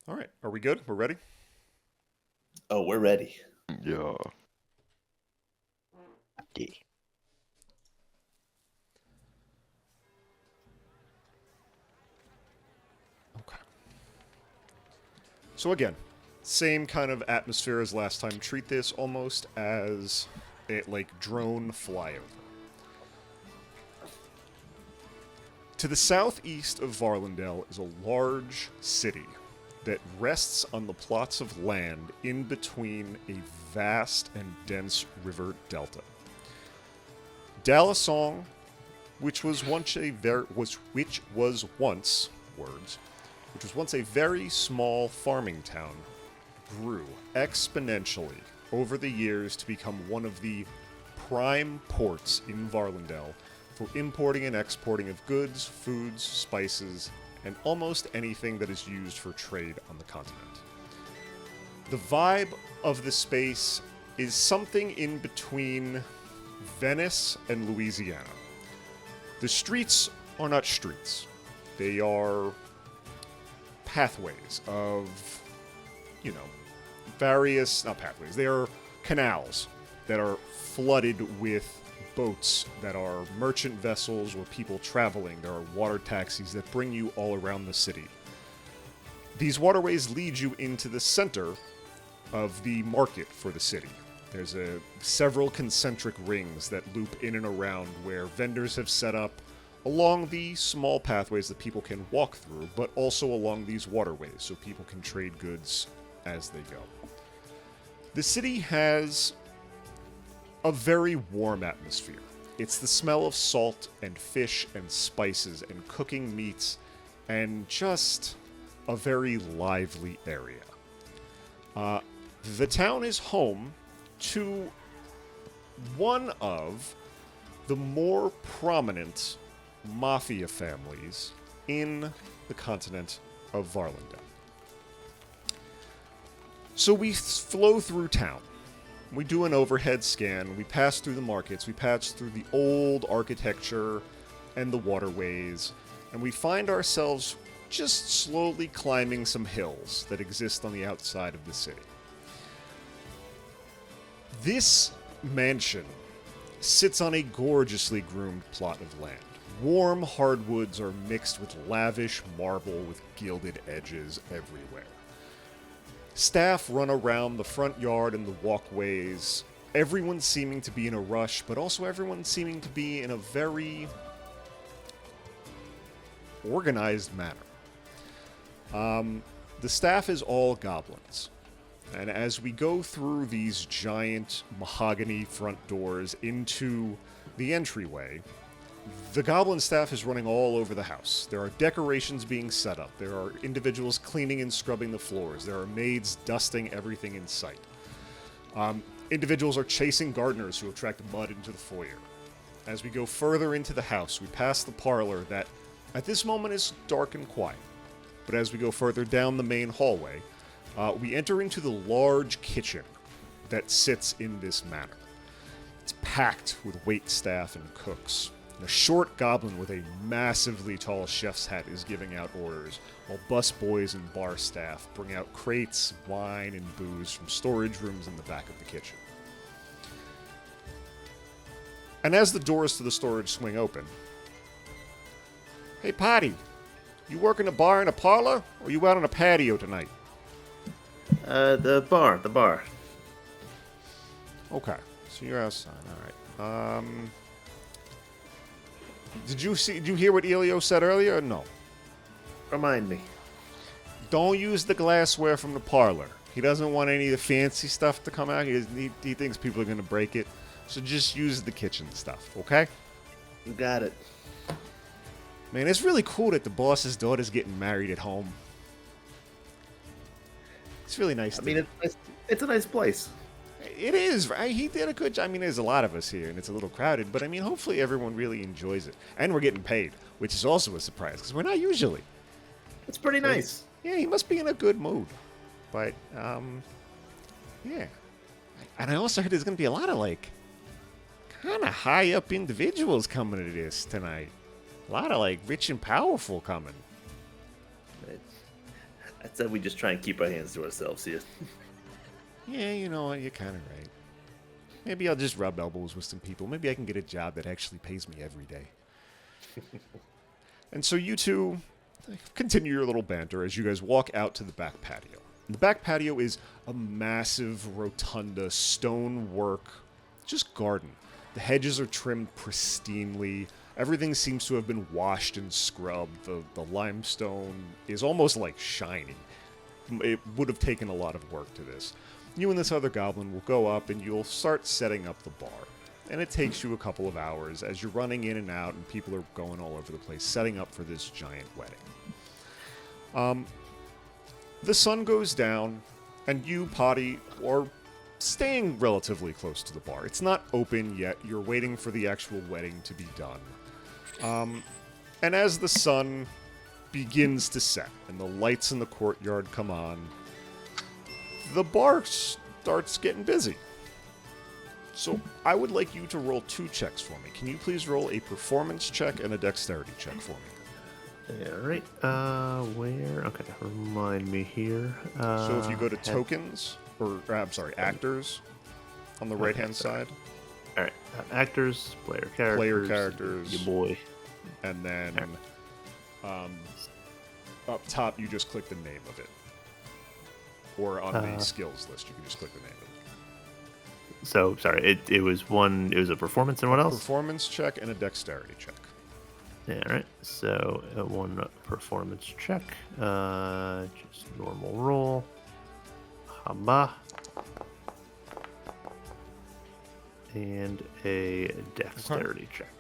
All right, are we good? We're ready? Oh, we're ready. Yeah. Yeah. Okay. So again, same kind of atmosphere as last time. Treat this almost as a drone flyover. To the southeast of Varlindel is a large city that rests on the plots of land in between a vast and dense river delta. Dallasong, which was once a very small farming town, grew exponentially over the years to become one of the prime ports in Varlindel for importing and exporting of goods, foods, spices, and almost anything that is used for trade on the continent. The vibe of the space is something in between Venice and Louisiana. The streets are not streets. They are pathways of, not pathways. They are canals that are flooded with boats that are merchant vessels or people traveling. There are water taxis that bring you all around the city. These waterways lead you into the center of the market for the city. There's several concentric rings that loop in and around where vendors have set up along the small pathways that people can walk through, but also along these waterways so people can trade goods as they go. The city has a very warm atmosphere. It's the smell of salt and fish and spices and cooking meats and just a very lively area. The town is home to one of the more prominent mafia families in the continent of Varlindel. So we flow through town. We do an overhead scan. We pass through the markets. We pass through the old architecture and the waterways. And we find ourselves just slowly climbing some hills that exist on the outside of the city. This mansion sits on a gorgeously groomed plot of land. Warm hardwoods are mixed with lavish marble with gilded edges everywhere. Staff run around the front yard and the walkways, everyone seeming to be in a rush, but also everyone seeming to be in a very organized manner. The staff is all goblins, and as we go through these giant mahogany front doors into the entryway, the goblin staff is running all over the house. There are decorations being set up. There are individuals cleaning and scrubbing the floors. There are maids dusting everything in sight. Individuals are chasing gardeners who attract mud into the foyer. As we go further into the house, we pass the parlor that, at this moment, is dark and quiet. But as we go further down the main hallway, we enter into the large kitchen that sits in this manor. It's packed with waitstaff and cooks. A short goblin with a massively tall chef's hat is giving out orders, while busboys and bar staff bring out crates, wine, and booze from storage rooms in the back of the kitchen. And as the doors to the storage swing open, "Hey, Pottie, you work in a bar and a parlor, or you out on a patio tonight?" The bar. Okay, so you're outside, alright. Did you hear what Elio said earlier, or no? Remind me. Don't use the glassware from the parlor. He doesn't want any of the fancy stuff to come out. He thinks people are going to break it. So just use the kitchen stuff, okay? You got it. Man, it's really cool that the boss's daughter's getting married at home. It's really nice. I mean, it's a nice place. It is, right? He did a good job. I mean, there's a lot of us here, and it's a little crowded. But, I mean, hopefully everyone really enjoys it. And we're getting paid, which is also a surprise, because we're not usually. It's pretty nice. Yeah, he must be in a good mood. But, yeah. And I also heard there's going to be a lot of, kind of high-up individuals coming to this tonight. A lot of, rich and powerful coming. I said we just try and keep our hands to ourselves here. Yeah, you know what? You're kind of right. Maybe I'll just rub elbows with some people. Maybe I can get a job that actually pays me every day. And so you two continue your little banter as you guys walk out to the back patio. The back patio is a massive rotunda stonework, just garden. The hedges are trimmed pristinely. Everything seems to have been washed and scrubbed. The limestone is almost like shiny. It would have taken a lot of work to this. You and this other goblin will go up and you'll start setting up the bar. And it takes you a couple of hours as you're running in and out and people are going all over the place, setting up for this giant wedding. The sun goes down, and you, Pottie, are staying relatively close to the bar. It's not open yet. You're waiting for the actual wedding to be done. And as the sun begins to set and the lights in the courtyard come on, the bar starts getting busy. So I would like you to roll 2 checks for me. Can you please roll a performance check and a dexterity check for me? All right. Where? Okay, remind me here. So if you go to tokens, I'm sorry, actors, on the right-hand side. All right. Actors, player characters. Your boy. And then up top, you just click the name of it. Or on the skills list, you can just click the name of it. So, sorry, it was a performance and what else? Performance check and a dexterity check. Yeah, all right. So, one performance check. Just normal roll. Haba. And a dexterity check.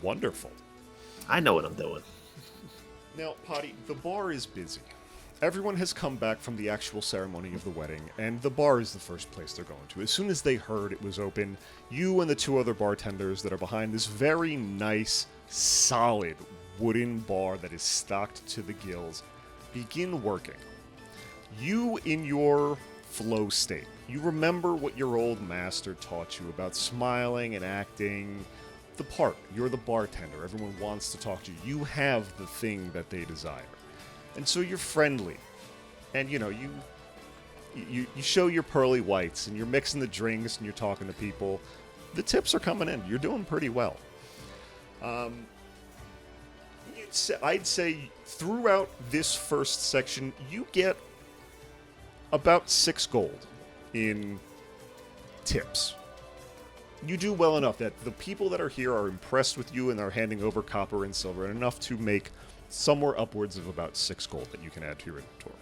Wonderful. I know what I'm doing. Now, Pottie, the bar is busy. Everyone has come back from the actual ceremony of the wedding, and the bar is the first place they're going to. As soon as they heard it was open, you and the 2 other bartenders that are behind this very nice, solid wooden bar that is stocked to the gills begin working. You, in your flow state, you remember what your old master taught you about smiling and acting the part. You're the bartender. Everyone wants to talk to you. You have the thing that they desire. And so you're friendly, and you show your pearly whites, and you're mixing the drinks, and you're talking to people. The tips are coming in. You're doing pretty well. I'd say throughout this first section, you get about 6 gold in tips. You do well enough that the people that are here are impressed with you and are handing over copper and silver, and enough to make somewhere upwards of about 6 gold that you can add to your inventory.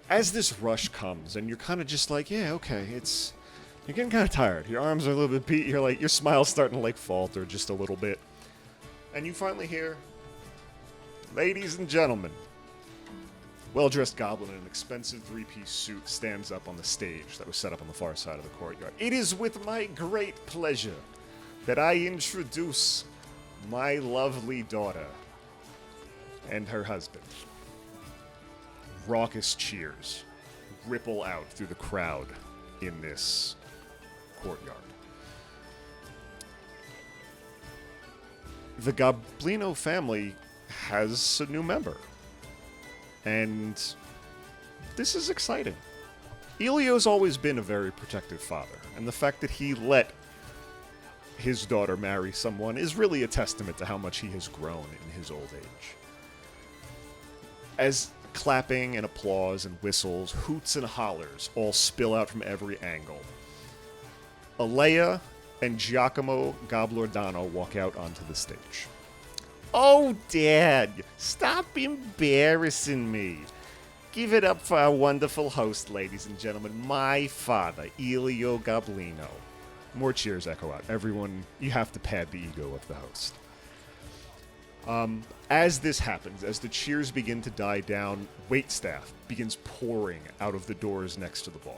As this rush comes, and you're kind of just like, yeah, okay, you're getting kind of tired. Your arms are a little bit beat. You're like, your smile's starting to falter just a little bit. And you finally hear, ladies and gentlemen, well-dressed goblin in an expensive 3-piece suit stands up on the stage that was set up on the far side of the courtyard. It is with my great pleasure that I introduce my lovely daughter and her husband. Raucous cheers ripple out through the crowd in this courtyard. The Goblino family has a new member. And this is exciting. Elio's always been a very protective father, and the fact that he let his daughter marry someone is really a testament to how much he has grown in his old age. As clapping and applause and whistles, hoots and hollers all spill out from every angle, Alea and Giacomo Gablordano walk out onto the stage. Oh, Dad, stop embarrassing me. Give it up for our wonderful host, ladies and gentlemen, my father, Elio Goblino. More cheers echo out. Everyone, you have to pad the ego of the host. As this happens, as the cheers begin to die down, waitstaff begins pouring out of the doors next to the bar.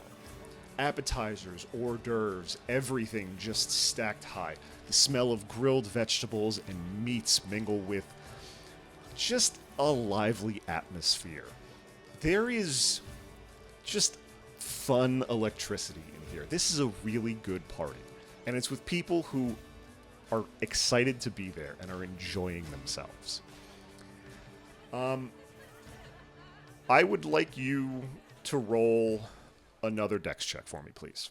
Appetizers, hors d'oeuvres, everything just stacked high. The smell of grilled vegetables and meats mingle with just a lively atmosphere. There is just fun electricity in here. This is a really good party. And it's with people who are excited to be there and are enjoying themselves. I would like you to roll another dex check for me, please.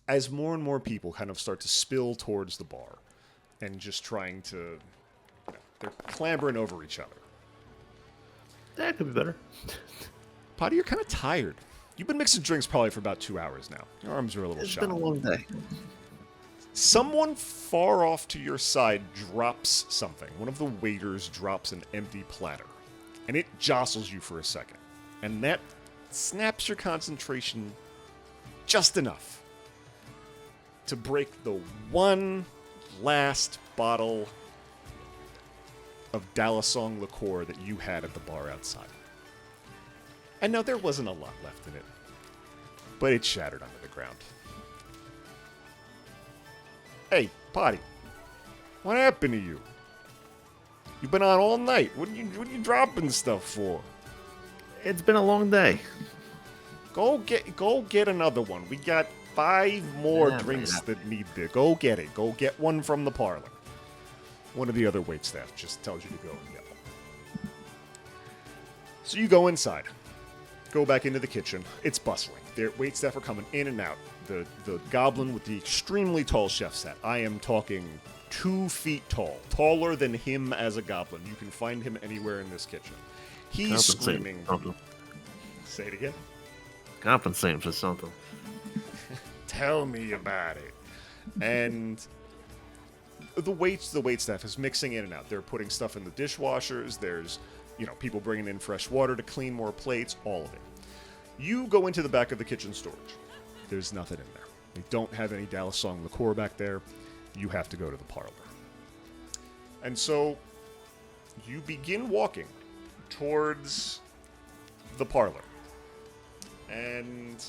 As more and more people kind of start to spill towards the bar and just trying to... they're clambering over each other. That could be better. Pottie, you're kind of tired. You've been mixing drinks probably for about 2 hours now. Your arms are a little shot. It's been a long day. Someone far off to your side drops something. One of the waiters drops an empty platter. And it jostles you for a second. And that snaps your concentration just enough to break the one last bottle of Dalisong liqueur that you had at the bar outside. And no, there wasn't a lot left in it. But it shattered under the ground. Hey, Pottie. What happened to you? You've been on all night. What are you dropping stuff for? It's been a long day. Go get another one. We got 5 more drinks that need this. Go get it. Go get one from the parlor. One of the other waitstaff just tells you to go and get one. So you go inside. Go back into the kitchen. It's bustling. Their waitstaff are coming in and out. The goblin with the extremely tall chef's hat. I am talking 2 feet tall. Taller than him as a goblin. You can find him anywhere in this kitchen. He's screaming. Say it again. Compensate for something. Tell me about it. And the waitstaff is mixing in and out. They're putting stuff in the dishwashers. There's, people bringing in fresh water to clean more plates. All of it. You go into the back of the kitchen storage. There's nothing in there. They don't have any Dalisong liqueur back there. You have to go to the parlor. And so you begin walking towards the parlor. And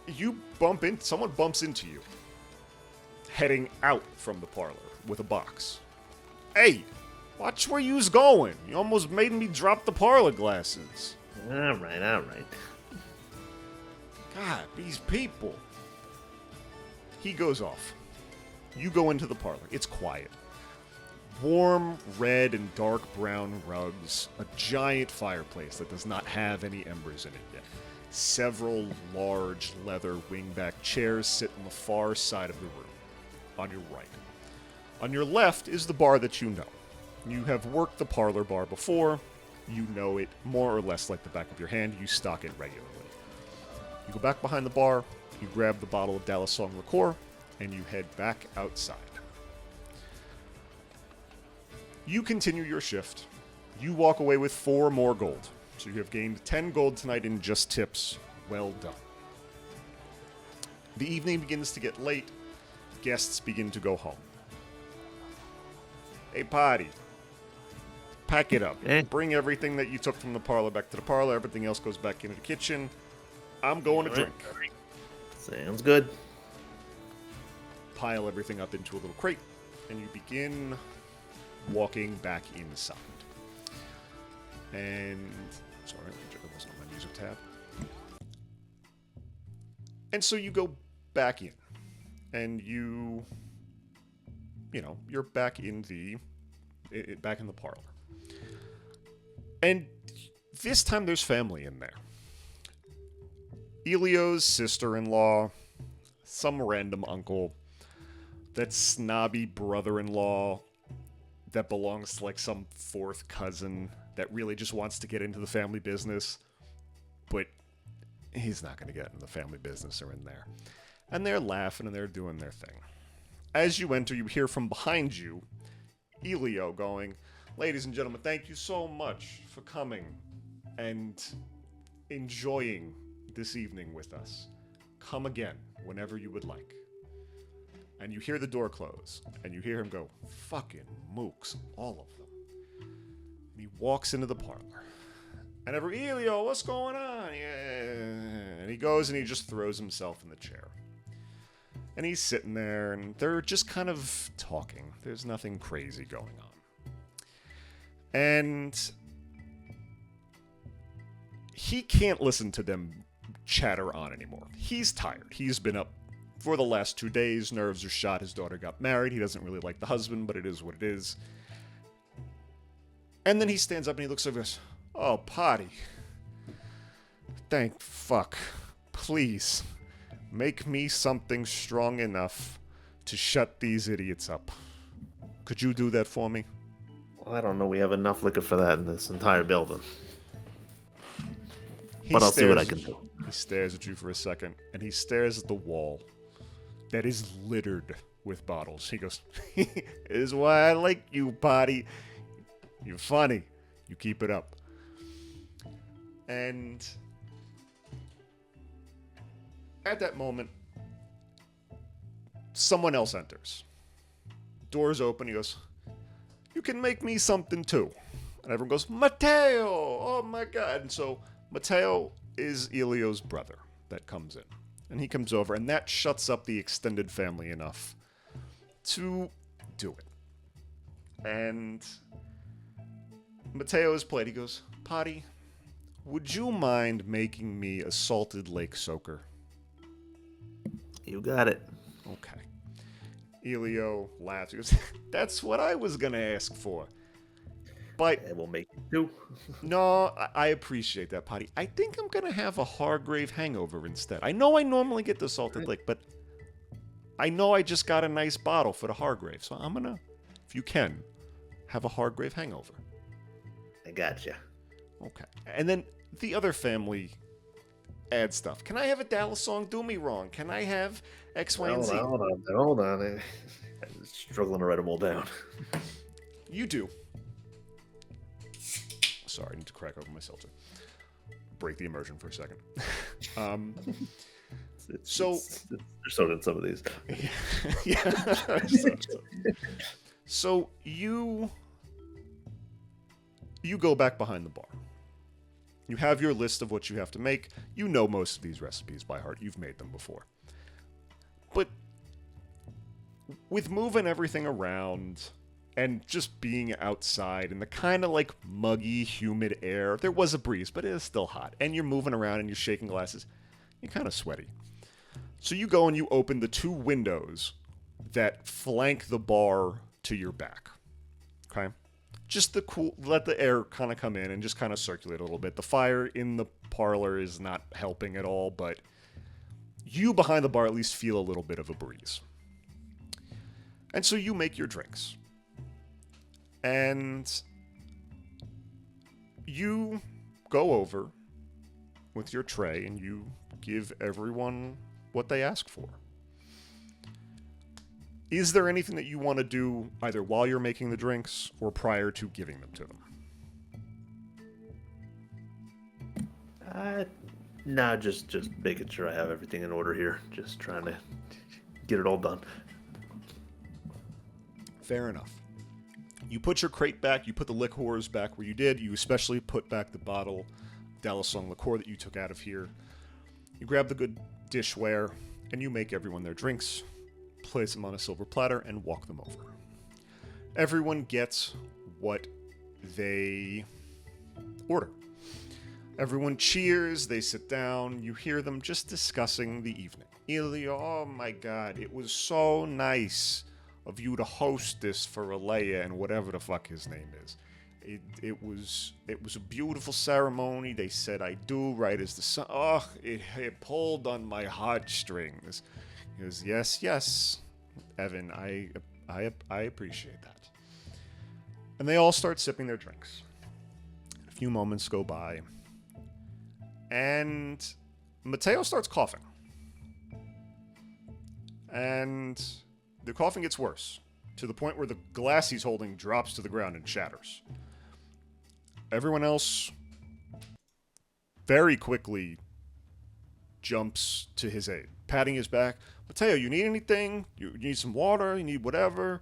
you someone bumps into you, heading out from the parlor with a box. Hey, watch where you's going. You almost made me drop the parlor glasses. All right. God, these people. He goes off. You go into the parlor. It's quiet. Warm red and dark brown rugs. A giant fireplace that does not have any embers in it yet. Several large leather wingback chairs sit on the far side of the room, on your right. On your left is the bar that you know. You have worked the parlor bar before. You know it more or less like the back of your hand. You stock it regularly. You go back behind the bar, you grab the bottle of Dalisong liqueur, and you head back outside. You continue your shift. You walk away with 4 more gold. So you have gained 10 gold tonight in just tips. Well done. The evening begins to get late. Guests begin to go home. Hey, Pottie. Pack it up. Bring everything that you took from the parlor back to the parlor. Everything else goes back into the kitchen. I'm going to drink. Sounds good. Pile everything up into a little crate, and you begin walking back inside. And sorry, that wasn't on my music tab. And so you go back in, and you're back in the parlor. And this time there's family in there. Elio's sister-in-law, some random uncle, that snobby brother-in-law that belongs to some 4th cousin that really just wants to get into the family business, but he's not going to get into the family business or in there. And they're laughing and they're doing their thing. As you enter, you hear from behind you Elio going, "Ladies and gentlemen, thank you so much for coming and enjoying this evening with us. Come again whenever you would like." And you hear the door close, and you hear him go, "Fucking mooks, all of them." And he walks into the parlor. And Elio, what's going on? Yeah. And he goes and he just throws himself in the chair. And he's sitting there, and they're just kind of talking. There's nothing crazy going on. And he can't listen to them chatter on anymore. He's tired. He's been up for the last 2 days. Nerves are shot. His daughter got married. He doesn't really like the husband, but it is what it is. And then he stands up and he looks over and goes, "Oh, Pottie. Thank fuck. Please, make me something strong enough to shut these idiots up. Could you do that for me?" Well, I don't know. We have enough liquor for that in this entire building. But I'll see what I can do. He stares at you for a second, and he stares at the wall that is littered with bottles. He goes, "This is why I like you, Pottie. You're funny. You keep it up." And at that moment, someone else enters. Doors open. He goes, "You can make me something too." And everyone goes, "Matteo! Oh my God." And so Matteo is Elio's brother that comes in. And he comes over, and that shuts up the extended family enough to do it. And Matteo is played. He goes, "Pottie, would you mind making me a salted lake soaker?" You got it. Okay. Elio laughs. He goes, "That's what I was going to ask for. But And we'll make it too. no, I appreciate that, Pottie. I think I'm going to have a Hargrave hangover instead. I know I normally get the salted lake, but I know I just got a nice bottle for the Hargrave. So I'm going to, if you can, have a Hargrave hangover." I gotcha. Okay. And then the other family add stuff. "Can I have a Dallas song? Do me wrong. Can I have X, Y, and Z?" Hold on. I'm struggling to write them all down. You do. Sorry, I need to crack open my seltzer. Break the immersion for a second. There's soda in some of these. Yeah. So you go back behind the bar. You have your list of what you have to make. You know most of these recipes by heart. You've made them before. But with moving everything around and just being outside in the kind of like muggy, humid air, there was a breeze, but it is still hot. And you're moving around and you're shaking glasses. You're kind of sweaty. So you go and you open the 2 windows that flank the bar to your back. Okay? Just let the air kind of come in and just kind of circulate a little bit. The fire in the parlor is not helping at all, but you behind the bar at least feel a little bit of a breeze. And so you make your drinks. And you go over with your tray and you give everyone what they ask for. Is there anything that you want to do either while you're making the drinks or prior to giving them to them? No, just making sure I have everything in order here. Just trying to get it all done. Fair enough. You put your crate back, you put the liqueurs back where you did, you especially put back the bottle Dallasong liqueur that you took out of here. You grab the good dishware, and you make everyone their drinks, place them on a silver platter, and walk them over. Everyone gets what they order. Everyone cheers, they sit down, you hear them just discussing the evening. Elio, oh my God, it was so nice of you to host this for Alea and whatever the fuck his name is. It was a beautiful ceremony. They said I do right as the sun. Oh, it pulled on my heartstrings. He goes, yes, Evan, I appreciate that. And they all start sipping their drinks. A few moments go by, and Matteo starts coughing. And the coughing gets worse, to the point where the glass he's holding drops to the ground and shatters. Everyone else very quickly jumps to his aid, patting his back. Matteo, you need anything? You need some water? You need whatever?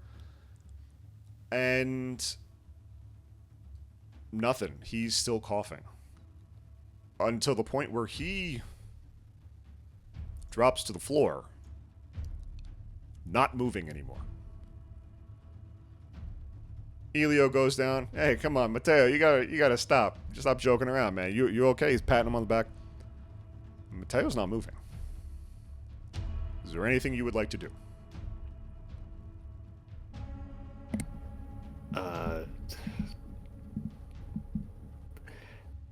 And nothing. He's still coughing. Until the point where he drops to the floor, not moving anymore. Elio goes down. Hey, come on, Matteo, you gotta stop. Just stop joking around, man. You okay? He's patting him on the back. Matteo's not moving. Is there anything you would like to do?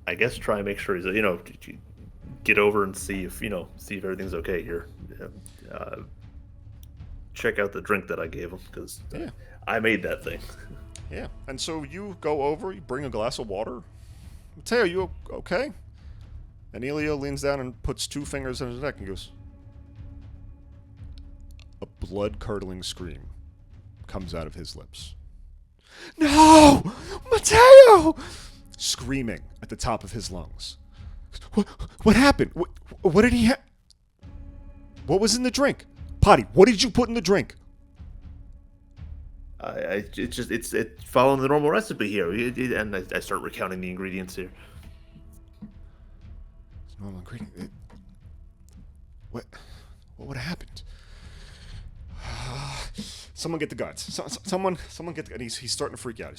I guess try and make sure he's, get over and see if everything's okay here. Check out the drink that I gave him, because I made that thing. Yeah, and so you go over, you bring a glass of water. Mateo, you okay? And Elio leans down and puts 2 fingers on his neck and goes... A blood-curdling scream comes out of his lips. No! Mateo! Screaming at the top of his lungs. What happened? What did he have? What was in the drink? Pottie, what did you put in the drink? It's following the normal recipe here, and I start recounting the ingredients here. Normal ingredient. What would have happened? Someone get the guards. Someone get the... And he's starting to freak out.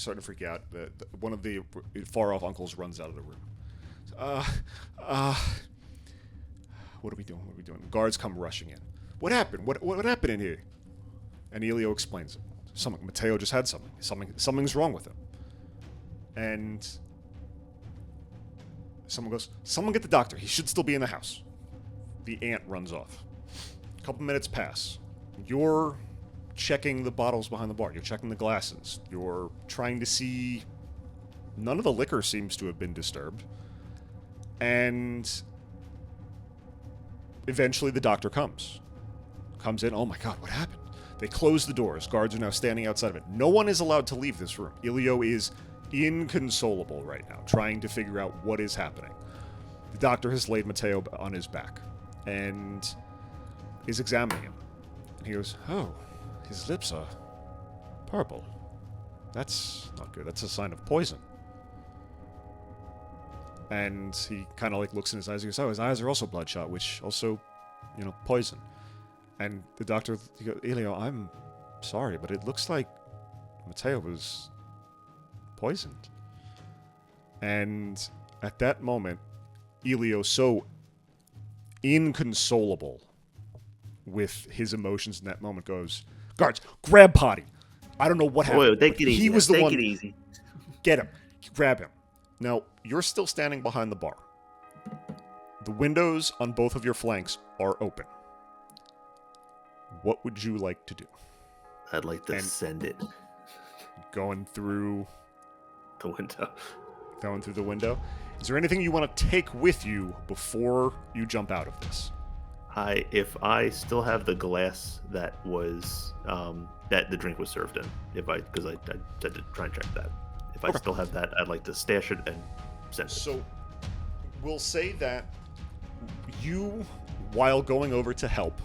One of the far-off uncles runs out of the room. What are we doing? Guards come rushing in. What happened? What happened in here? And Elio explains it. Mateo just had something. Something's wrong with him. And someone goes, someone get the doctor. He should still be in the house. The aunt runs off. A couple minutes pass. You're checking the bottles behind the bar. You're checking the glasses. You're trying to see... None of the liquor seems to have been disturbed. And eventually the doctor comes in. Oh my god, what happened? They close the doors. Guards are now standing outside of it. No one is allowed to leave this room. Elio is inconsolable right now, trying to figure out what is happening. The doctor has laid Mateo on his back and is examining him. And he goes, oh, his lips are purple. That's not good. That's a sign of poison. And he kind of looks in his eyes and goes, oh, his eyes are also bloodshot, which also, poison. And the doctor, he goes, Elio, I'm sorry, but it looks like Mateo was poisoned. And at that moment, Elio, so inconsolable with his emotions in that moment, goes, guards, grab Pottie. I don't know what happened. Wait, take it easy. He was the one. Take it easy. Get him. Grab him. Now, you're still standing behind the bar. The windows on both of your flanks are open. What would you like to do? I'd like to send it. Going through the window. Going through the window. Is there anything you want to take with you before you jump out of this? If I still have the glass that was that the drink was served in, because I had to try and check that. If I still have that, I'd like to stash it and send it. So we'll say that you, while going over to help,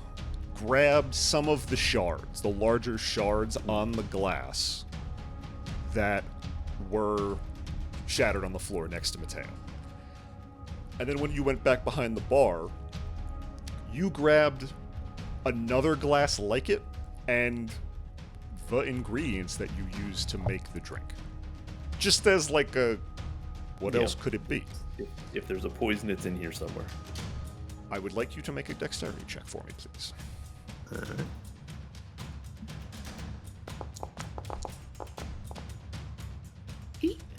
grabbed some of the shards, the larger shards on the glass that were shattered on the floor next to Mateo. And then when you went back behind the bar, you grabbed another glass like it and the ingredients that you used to make the drink. Just as what else could it be? If there's a poison, it's in here somewhere. I would like you to make a dexterity check for me, please.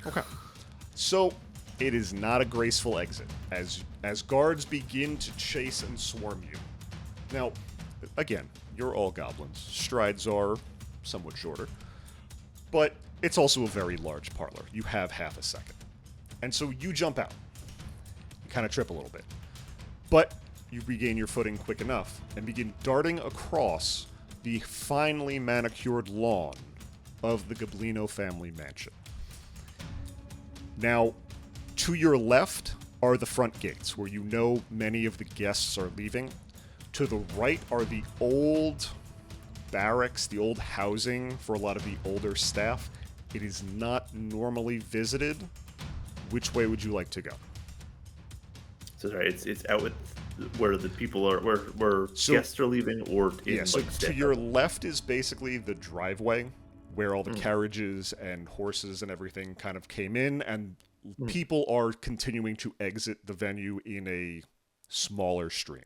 Okay. So, it is not a graceful exit, as guards begin to chase and swarm you. Now, again, you're all goblins. Strides are somewhat shorter. But it's also a very large parlor. You have half a second. And so you jump out. You kind of trip a little bit. But you regain your footing quick enough and begin darting across the finely manicured lawn of the Goblino family mansion. Now, to your left are the front gates, where many of the guests are leaving. To the right are the old barracks, the old housing for a lot of the older staff. It is not normally visited. Which way would you like to go? So sorry, it's out with where the people are, where guests are leaving, or to your left is basically the driveway where all the carriages and horses and everything kind of came in, and people are continuing to exit the venue in a smaller stream.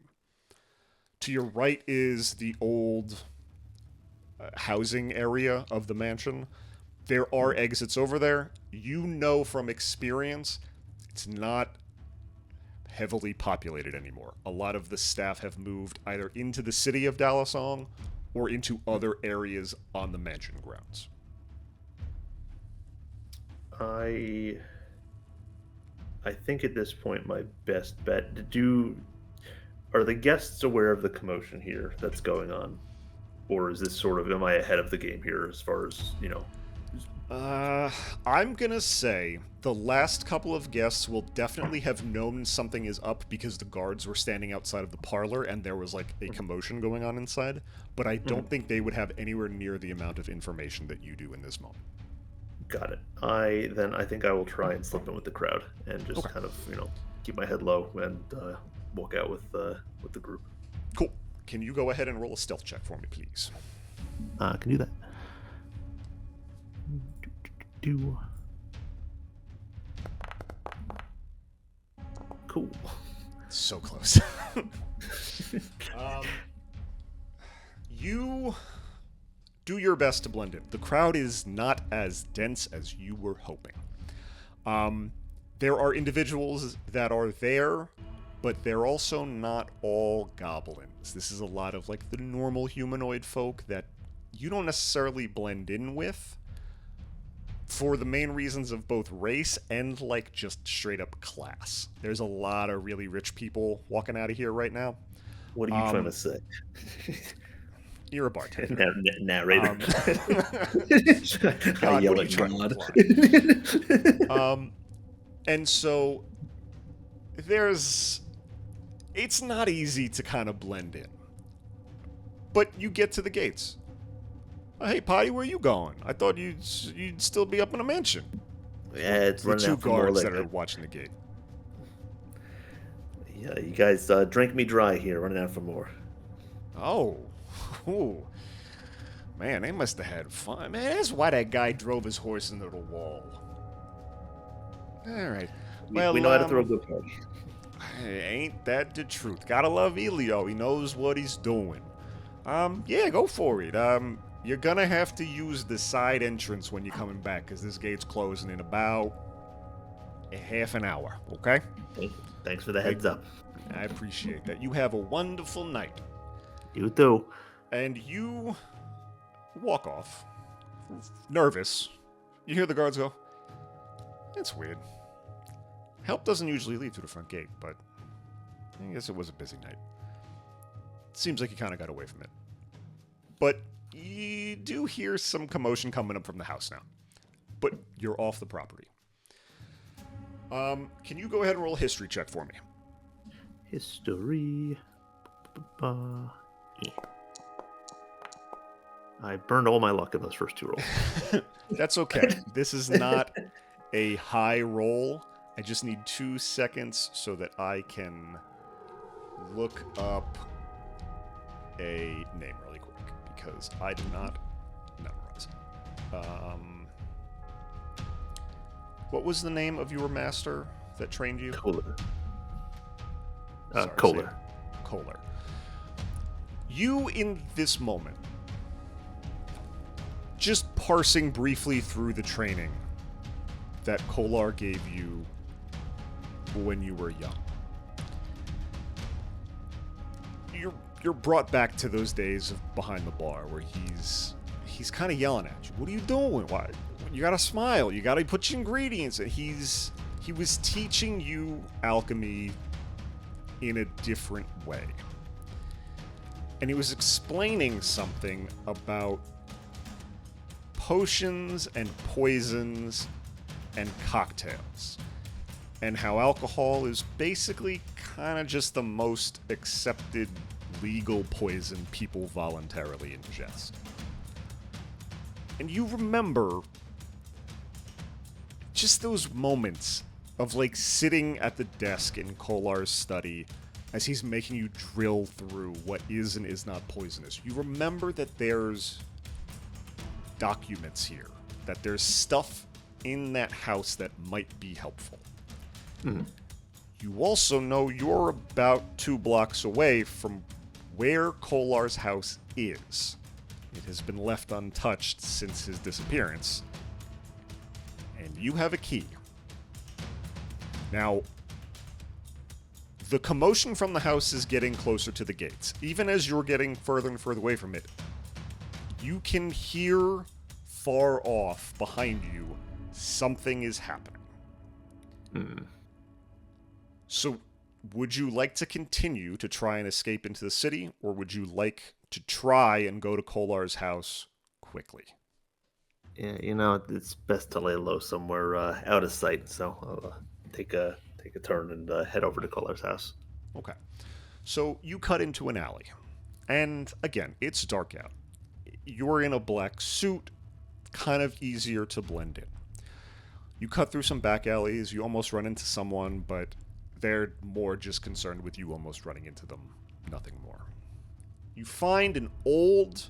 To your right is the old housing area of the mansion. There are exits over there. You know from experience, it's not heavily populated anymore. A lot of the staff have moved either into the city of Dalasong or into other areas on the mansion grounds. I think at this point my best bet are the guests aware of the commotion here that's going on? Or is this sort of, am I ahead of the game here as far as, I'm gonna say the last couple of guests will definitely have known something is up because the guards were standing outside of the parlor and there was like a commotion going on inside, but I don't think they would have anywhere near the amount of information that you do in this moment. Got it. I think I will try and slip in with the crowd and just kind of, keep my head low and walk out with the group. Cool. Can you go ahead and roll a stealth check for me, please? I can do that. Cool. So close. You do your best to blend in. The crowd is not as dense as you were hoping. There are individuals that are there, but they're also not all goblins. This is a lot of like the normal humanoid folk that you don't necessarily blend in with for the main reasons of both race and like just straight up class. There's a lot of really rich people walking out of here right now. What are you trying to say? You're a bartender. Narrator. God, I yell what are at you God. trying to and so it's not easy to kind of blend in. But you get to the gates. Hey, Pottie, where you going? I thought you'd still be up in the mansion. Yeah, it's the running two out for more guards like that are watching the gate. Yeah, you guys drink me dry here, running out for more. Oh. Ooh. Man, they must have had fun. Man, that's why that guy drove his horse into the wall. All right. Well, we know how to throw a good party. Ain't that the truth? Gotta love Elio. He knows what he's doing. Yeah, go for it. You're gonna have to use the side entrance when you're coming back, because this gate's closing in about a half an hour, okay? Thanks for the heads up. I appreciate that. You have a wonderful night. You too. And you walk off, nervous. You hear the guards go, "It's weird. Help doesn't usually leave through the front gate, but I guess it was a busy night. Seems like you kind of got away from it. But you do hear some commotion coming up from the house now. But you're off the property. Can you go ahead and roll a history check for me? History. I burned all my luck in those first two rolls. That's okay. This is not a high roll. I just need 2 seconds so that I can look up a name really quick, because I did not memorize it. What was the name of your master that trained you? Kohler. Sorry, Kohler. Kohler. You, in this moment, just parsing briefly through the training that Kohler gave you when you were young. You're brought back to those days of behind the bar where he's kind of yelling at you. What are you doing? Why? You gotta smile. You gotta put your ingredients in. He was teaching you alchemy in a different way. And he was explaining something about potions and poisons and cocktails, and how alcohol is basically kind of just the most accepted legal poison people voluntarily ingest. And you remember just those moments of like sitting at the desk in Kohler's study as he's making you drill through what is and is not poisonous. You remember that there's documents here, that there's stuff in that house that might be helpful. You also know you're about 2 blocks away from where Kolar's house is. It has been left untouched since his disappearance. And you have a key. Now, the commotion from the house is getting closer to the gates. Even as you're getting further and further away from it, you can hear far off behind you something is happening. So, would you like to continue to try and escape into the city, or would you like to try and go to Kolar's house quickly? Yeah, it's best to lay low somewhere out of sight. So I'll take a turn and head over to Kolar's house. Okay. So you cut into an alley. And again, it's dark out. You're in a black suit, kind of easier to blend in. You cut through some back alleys, you almost run into someone, but they're more just concerned with you almost running into them. Nothing more. You find an old,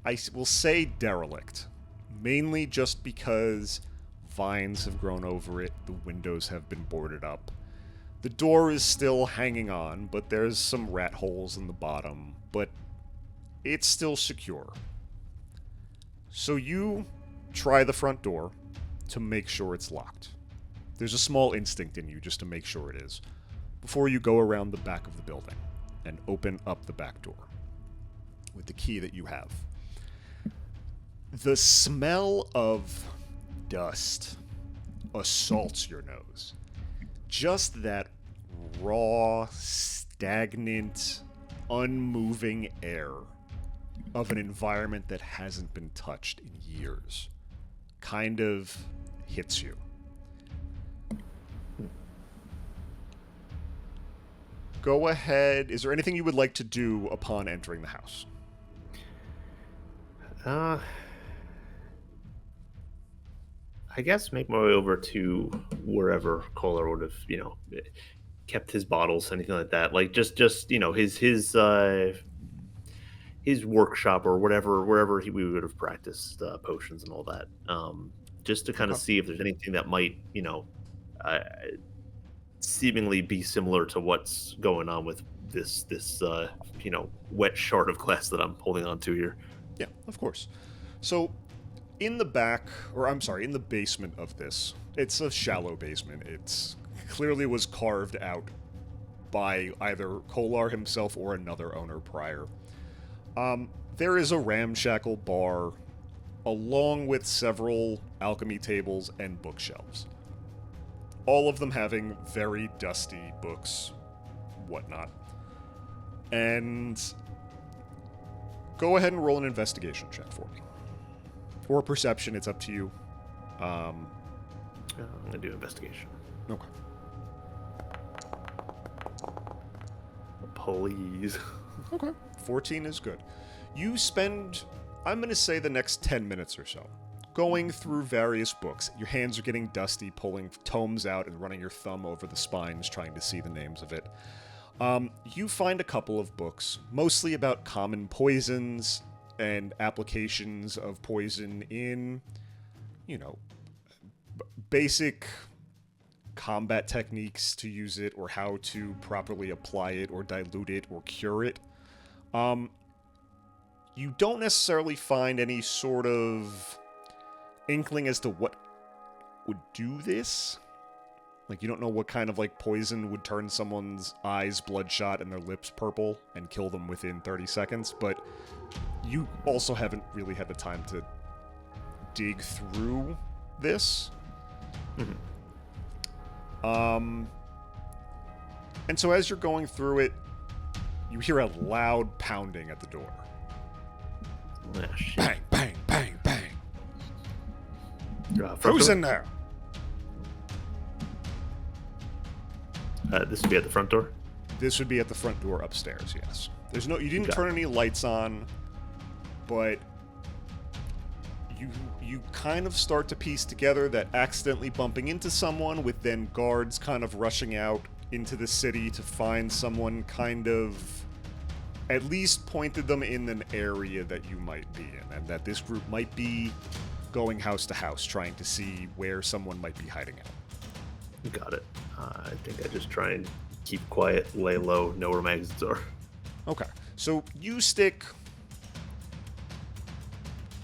I will say derelict, mainly just because vines have grown over it, the windows have been boarded up. The door is still hanging on, but there's some rat holes in the bottom, but it's still secure. So you try the front door to make sure it's locked. There's a small instinct in you just to make sure it is, before you go around the back of the building and open up the back door with the key that you have. The smell of dust assaults your nose. Just that raw, stagnant, unmoving air of an environment that hasn't been touched in years kind of hits you. Go ahead. Is there anything you would like to do upon entering the house? I guess make my way over to wherever Kolar would have, kept his bottles, anything like that. Like just his workshop or whatever, wherever we would have practiced potions and all that. Just to kind of see if there's anything that might, seemingly be similar to what's going on with this wet shard of glass that I'm holding on to here. Yeah, of course. So in the basement of this, it's a shallow basement. It's clearly was carved out by either Kolar himself or another owner prior. There is a ramshackle bar, along with several alchemy tables and bookshelves. All of them having very dusty books, whatnot. And go ahead and roll an investigation check for me. Or perception, it's up to you. I'm going to do investigation. Okay. Please. Okay. 14 is good. You spend, I'm going to say, the next 10 minutes or so going through various books. Your hands are getting dusty, pulling tomes out and running your thumb over the spines, trying to see the names of it. You find a couple of books, mostly about common poisons and applications of poison in, basic combat techniques to use it, or how to properly apply it, or dilute it, or cure it. You don't necessarily find any sort of inkling as to what would do this. Like, you don't know what kind of, poison would turn someone's eyes bloodshot and their lips purple and kill them within 30 seconds, but you also haven't really had the time to dig through this. Mm-hmm. And so as you're going through it, you hear a loud pounding at the door. Ah, shit. Bang, bang, bang, bang. Who's in there? This would be at the front door? This would be at the front door upstairs, yes. You didn't turn any lights on, but you kind of start to piece together that accidentally bumping into someone, with then guards kind of rushing out into the city to find someone, kind of at least pointed them in an area that you might be in, and that this group might be going house to house trying to see where someone might be hiding out. Got it. I think I just try and keep quiet, lay low, know where my exits are. Okay. So you stick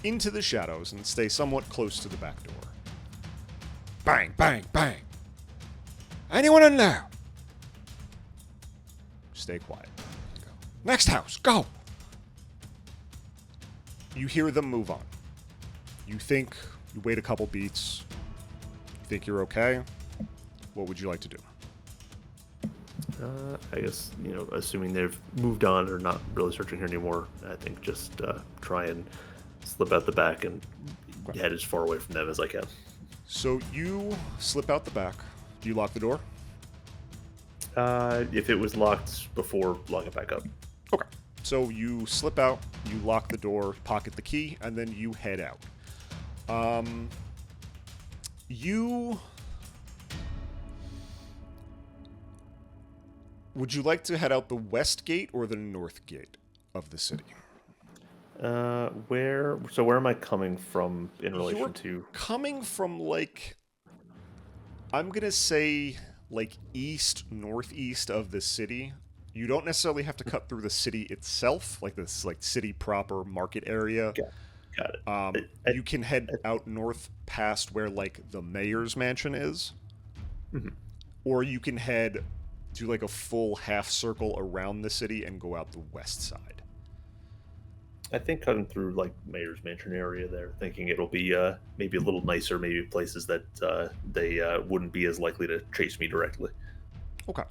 into the shadows and stay somewhat close to the back door. Bang, bang, bang. Anyone in there? Stay quiet. Go. Next house, go! You hear them move on. You wait a couple beats. You think you're okay? What would you like to do? I guess, assuming they've moved on or not really searching here anymore, I think just try and slip out the back and head as far away from them as I can. So you slip out the back. Do you lock the door? If it was locked before, lock it back up. Okay. So you slip out, you lock the door, pocket the key, and then you head out. Would you like to head out the west gate or the north gate of the city? Where am I coming from in relation to? Coming from, I'm gonna say, east, northeast of the city. You don't necessarily have to cut through the city itself, this, city proper market area. Got it. You can head out north past where, the mayor's mansion is. Mm-hmm. Or you can do, a full half circle around the city and go out the west side. I think cutting through, mayor's mansion area there, thinking it'll be maybe a little nicer, maybe places that they wouldn't be as likely to chase me directly. Okay.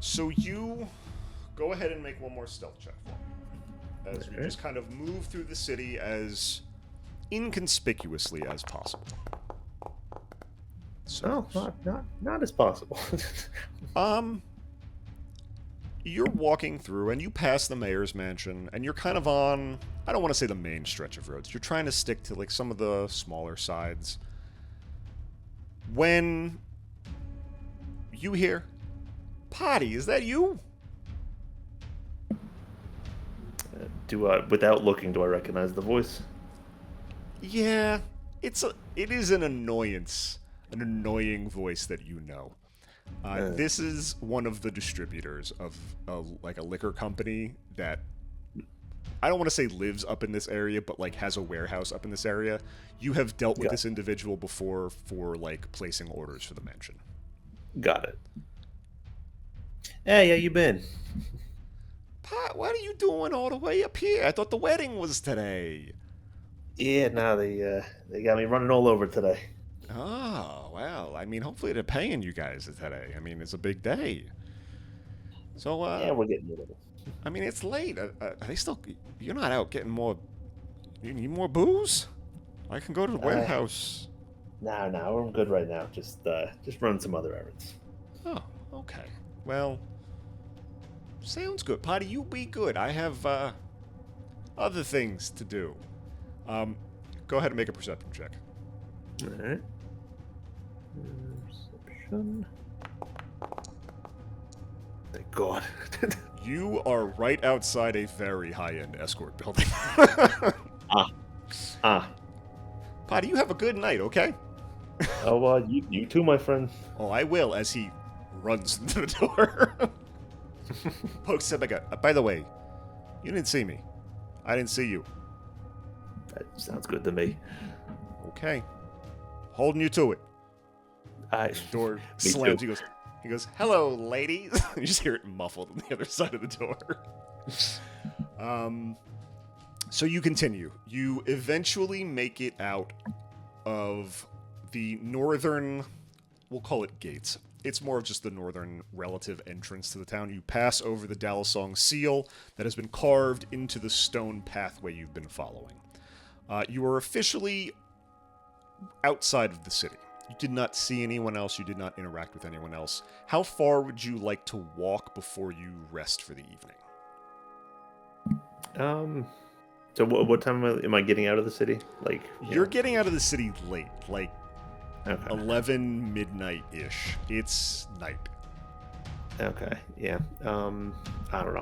So you go ahead and make one more stealth check for me. As we just kind of move through the city as inconspicuously as possible. So, not as possible. You're walking through and you pass the mayor's mansion and you're kind of on, I don't want to say the main stretch of roads. You're trying to stick to some of the smaller sides. When you hear, Pottie, is that you? Without looking, do I recognize the voice? Yeah, it is an annoyance, an annoying voice that you know. This is one of the distributors of a liquor company that I don't want to say lives up in this area, but has a warehouse up in this area. You have dealt with this individual before for placing orders for the mansion. Got it. Hey, how you been? Pot, what are you doing all the way up here? I thought the wedding was today. Yeah, no, they got me running all over today. Oh, well, hopefully they're paying you guys today. It's a big day. So, yeah, we're getting a little. It's late. Are they still... You're not out getting more... You need more booze? I can go to the warehouse. No, I'm good right now. Just run some other errands. Oh, okay. Well, sounds good. Pottie, you be good. I have, other things to do. Go ahead and make a perception check. Alright. Perception. Thank God. You are right outside a very high-end escort building. Pottie, you have a good night, okay? Oh, you too, my friend. Oh, I will, as he runs into the door. Pokes him again. By the way, you didn't see me. I didn't see you. That sounds good to me. Okay. Holding you to it. Door slams. Too. He goes, hello, ladies. You just hear it muffled on the other side of the door. So you continue. You eventually make it out of the northern, we'll call it gates. It's more of just the northern relative entrance to the town. You pass over the Dalasong seal that has been carved into the stone pathway you've been following. You are officially outside of the city. You did not see anyone else. You did not interact with anyone else. How far would you like to walk before you rest for the evening? So what time am I getting out of the city? You're getting out of the city late, okay. 11 midnight-ish. It's night. Okay, yeah. I don't know.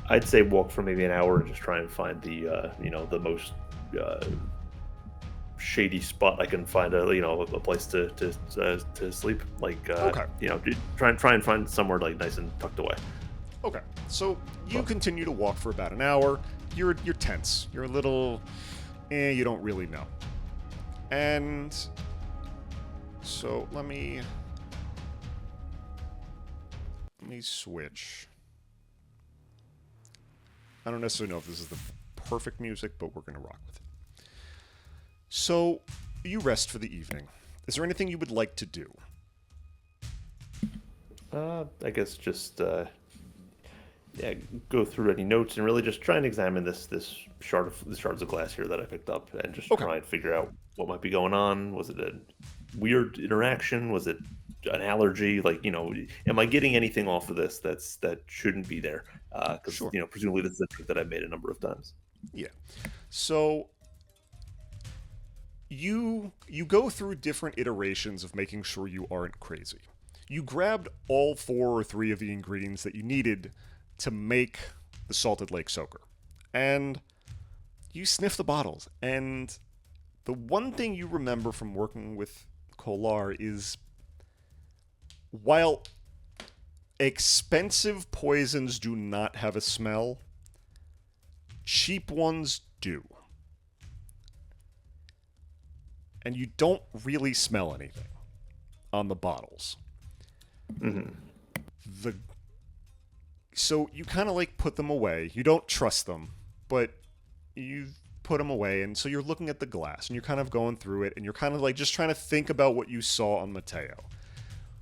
I'd say walk for maybe an hour and just try and find the the most shady spot I can find a place to sleep. Like Okay. try and find somewhere like nice and tucked away. Okay. So you continue to walk for about an hour. You're tense. You're a little you don't really know. And so let me switch. I don't necessarily know if this is the perfect music, but we're going to rock with it. So, you rest for the evening. Is there anything you would like to do? I guess just go through any notes and really just try and examine this shards of glass here that I picked up, and just try and figure out what might be going on. Was it a weird interaction? Was it an allergy? Like, am I getting anything off of this that shouldn't be there? Because presumably this is a trick that I've made a number of times. Yeah. So you go through different iterations of making sure you aren't crazy. You grabbed all 4 or 3 of the ingredients that you needed to make the salted lake soaker, and you sniff the bottles. And the one thing you remember from working with Kolar is, while expensive poisons do not have a smell, cheap ones do. And you don't really smell anything on the bottles. Mm-hmm. So you kind of like put them away. You don't trust them, but you put them away. And so you're looking at the glass and you're kind of going through it, and you're kind of like just trying to think about what you saw on Mateo.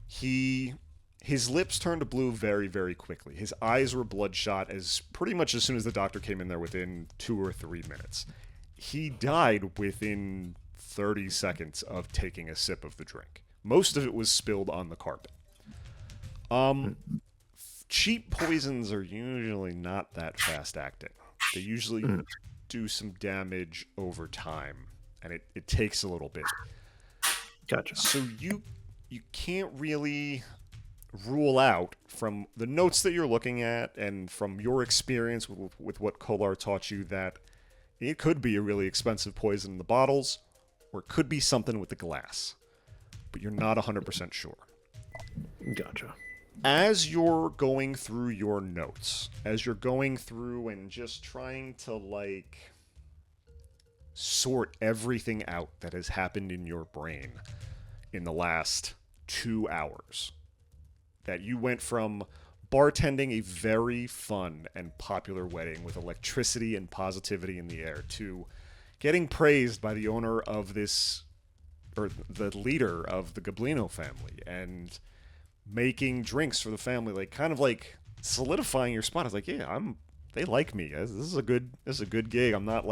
His lips turned blue very, very quickly. His eyes were bloodshot pretty much as soon as the doctor came in there, within 2 or 3 minutes. He died within 30 seconds of taking a sip of the drink. Most of it was spilled on the carpet. Cheap poisons are usually not that fast acting. They usually do some damage over time, and it takes a little bit. Gotcha. So you can't really rule out, from the notes that you're looking at and from your experience with what Kolar taught you, that it could be a really expensive poison in the bottles, or it could be something with the glass. But you're not 100% sure. Gotcha. As you're going through your notes, as you're going through and just trying to, sort everything out that has happened in your brain in the last 2 hours, that you went from bartending a very fun and popular wedding with electricity and positivity in the air to getting praised by the owner of this, or the leader of the Goblino family, and making drinks for the family, kind of solidifying your spot. It's like, yeah, they like me. This is a good gig. I'm not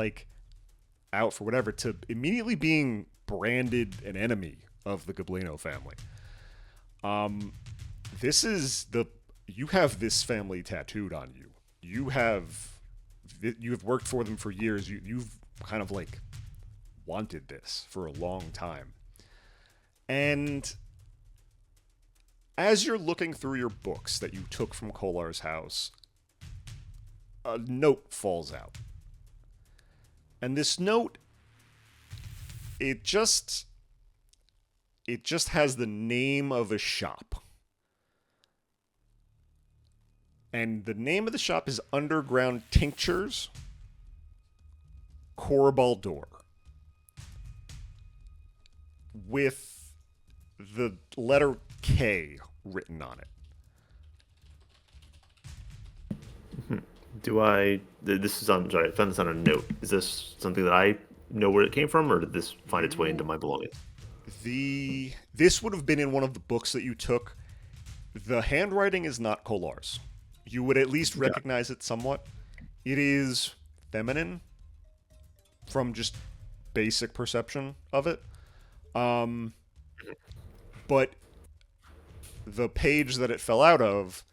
out for whatever, to immediately being branded an enemy of the Goblino family. You have this family tattooed on you. You have worked for them for years. You've kind of wanted this for a long time. And as you're looking through your books that you took from Kolar's house, a note falls out. And this note, it just has the name of a shop. And the name of the shop is Underground Tinctures, Corabaldor, with the letter K written on it. Sorry, I found this on a note. Is this something that I know where it came from, or did this find its way into my belongings? This would have been in one of the books that you took. The handwriting is not Kolar's. You would at least recognize it somewhat. It is feminine from just basic perception of it. But the page that it fell out of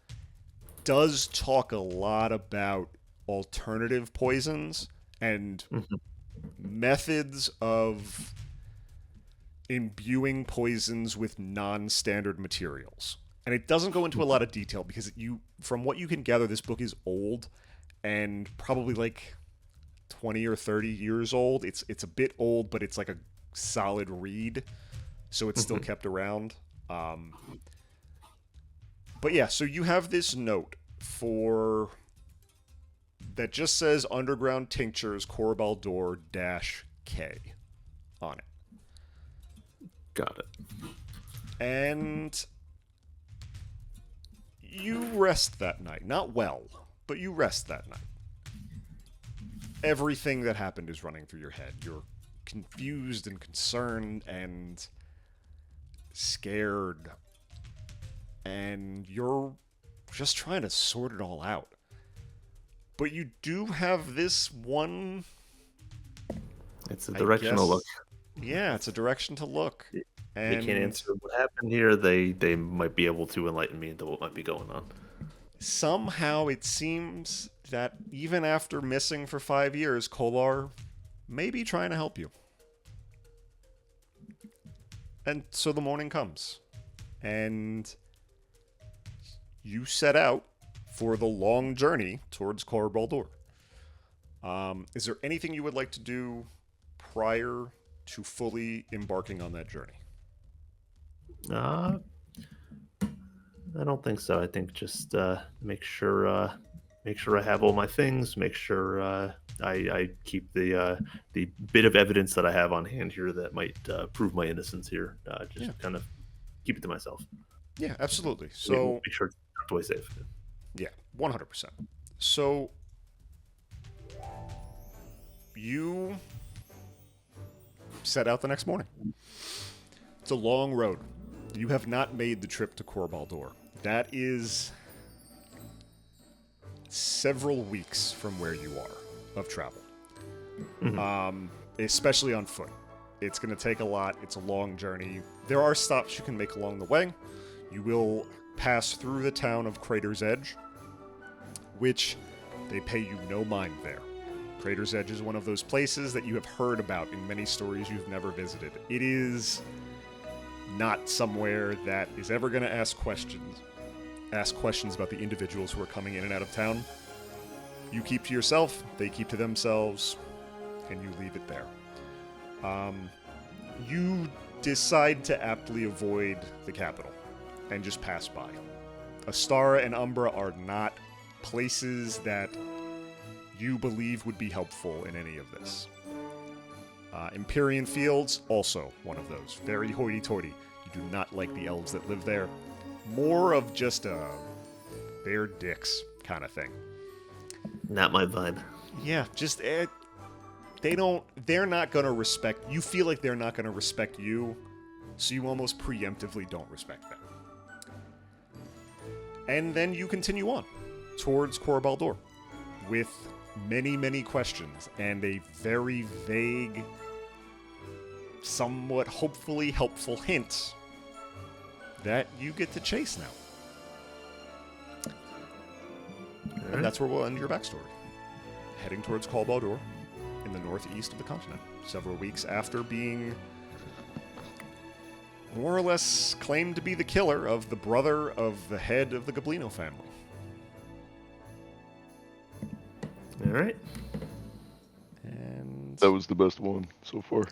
does talk a lot about alternative poisons and methods of imbuing poisons with non-standard materials. And it doesn't go into a lot of detail because from what you can gather, this book is old and probably 20 or 30 years old. It's a bit old, but it's a solid read, so it's still kept around. But yeah, so you have this note that just says Underground Tinctures Corbaldor -K on it. Got it. And you rest that night. Not well, but you rest that night. Everything that happened is running through your head. You're confused and concerned and scared. And you're just trying to sort it all out. But you do have this one... It's a directional look. Yeah, it's a direction to look. And they can't answer what happened here. They might be able to enlighten me into what might be going on. Somehow it seems that even after missing for 5 years, Kolar may be trying to help you. And so the morning comes. And you set out for the long journey towards Corbaldor. Is there anything you would like to do prior to fully embarking on that journey? I don't think so. I think just make sure I have all my things. Make sure I keep the bit of evidence that I have on hand here that might prove my innocence here. Kind of keep it to myself. Yeah, absolutely. So make sure it's tucked away safe. Yeah, 100%. So you set out the next morning. It's a long road. You have not made the trip to Corbaldor. That is several weeks from where you are of travel. Especially on foot. It's going to take a lot. It's a long journey. There are stops you can make along the way. You will pass through the town of Crater's Edge, which they pay you no mind there. Crater's Edge is one of those places that you have heard about in many stories you've never visited. It is not somewhere that is ever going to ask questions about the individuals who are coming in and out of town. You keep to yourself, they keep to themselves, and you leave it there. You decide to aptly avoid the capital and just pass by. Astara and Umbra are not places that you believe would be helpful in any of this. Empyrean Fields, also one of those. Very hoity-toity. You do not like the elves that live there. More of just a they're dicks kind of thing. Not my vibe. Yeah, just they're not going to respect, you feel like they're not going to respect you, so you almost preemptively don't respect them. And then you continue on towards Corbaldor with many, many questions and a very vague, somewhat hopefully helpful hint that you get to chase now. Right. And that's where we'll end your backstory. Heading towards Corbaldor in the northeast of the continent, several weeks after being more or less claimed to be the killer of the brother of the head of the Goblino family. All right. And that was the best one so far.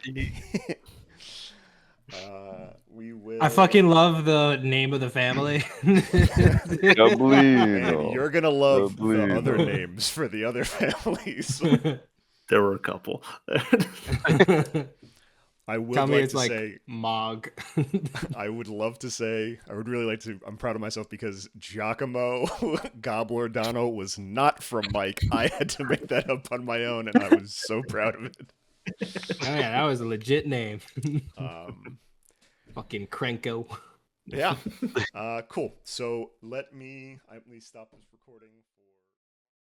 We will. I fucking love the name of the family. Goblino. And you're gonna love Goblino. the other names for the other families. There were a couple. I would Tell me like it's to like say Mog. I would love to say, I would really like to, I'm proud of myself because Giacomo Goblordano was not from Mike. I had to make that up on my own, and I was so proud of it. Oh yeah, that was a legit name. Fucking Krenko. Yeah. Cool. So let me stop this recording.